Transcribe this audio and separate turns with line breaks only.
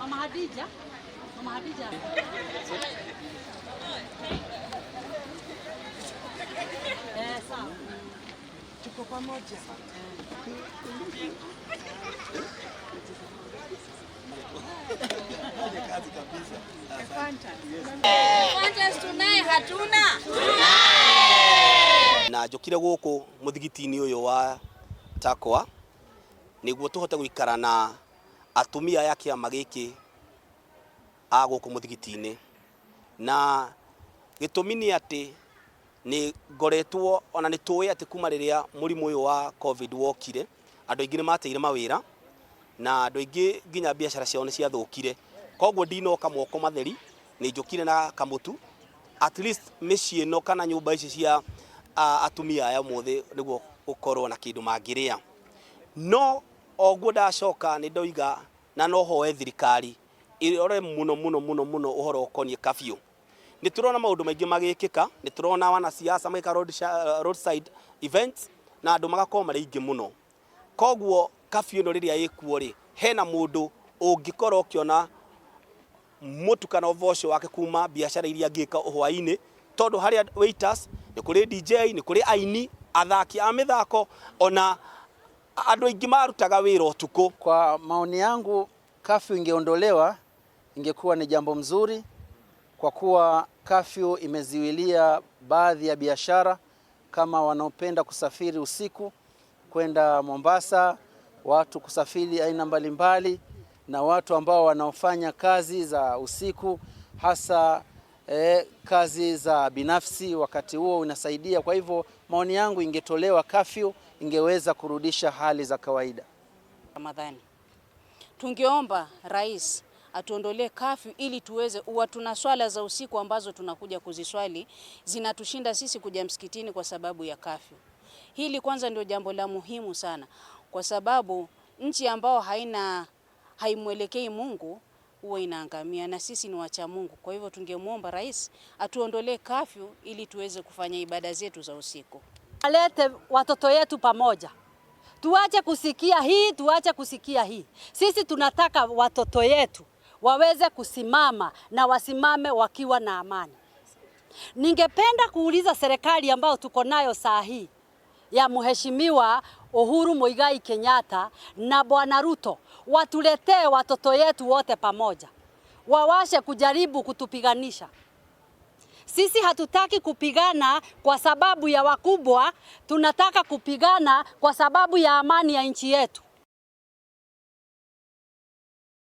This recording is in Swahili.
Mama Hadija. Mama Hadija. Sawa.
Tuko pamoja.
Tunaye hatuna.
Na njokire guku muthigiti-ini uyu wa Takwa niguo tuhote guikara na atumia ya kiama giki a guku muthigiti-ini, na gitumi ni ati ni ngoretwo ona ni tuwe ati kuma riria murimu uyu wa covid wokire andu aingi ni mateire mawira na andu aingi nginya biashara ciao ni ciathukire. Koguo ndinoka moko matheri, ni njokire na kamutu at least micii no kana nyumba ici cia atumia aya mothe niguo ukorwo na kindu mangiria. No oguo ndacoka ni ndoiga na no hoe thirikari irore muno uhoro ukonie kafyu. Ni turona maundu maingi magikika, ni turona wana siasa maika roadside events na andu magakorwo mari ingi muno. Koguo kafyu no riria ikuo ri hena mundu ungikorwo kiona mutukana vocio wake kuma biashara iria ngika uhwaini, tondu haria waiters ni kuri DJ, ni kuri aini, athaki a mithako, ona andu aingi marutaga wira utuku.
Kwa maoni yangu, kafyu ingeondolewa ingekuwa ni jambo mzuri, kwa kuwa kafyu imeziwilia baadhi ya biashara kama wanaopenda kusafiri usiku kwenda Mombasa, watu kusafiri aina mbalimbali, na watu ambao wanaofanya kazi za usiku, hasa kazi za binafsi, wakati huo unasaidia. Kwa hivyo maoni yangu, ingetolewa kafyu, ingeweza kurudisha hali za kawaida.
Ramadhani, tungeomba rais atuondolee kafyu ili tuweze tuna swala za usiku ambazo tunakuja kuziswali zinatushinda sisi kuja msikitini kwa sababu ya kafyu. Hili kwanza ndio jambo la muhimu sana, kwa sababu nchi ambao haimwelekei Mungu huwa inaangamia, na sisi ni wacha Mungu. Kwa hivyo tungemuomba rais atuondolee kafyu ili tuweze kufanya ibada zetu za usiku.
Alete watoto yetu pamoja. Tuache kusikia hii, tuache kusikia hii. Sisi tunataka watoto yetu waweze kusimama na wasimame wakiwa na amani. Ningependa kuuliza serikali ambao tuko nayo saa hii ya Mheshimiwa Uhuru Muigai Kenyatta na Bwana Ruto, watuletee watoto yetu wote pamoja, wawashe kujaribu kutupiganisha. Sisi hatutaki kupigana kwa sababu ya wakubwa, tunataka kupigana kwa sababu ya amani ya nchi yetu.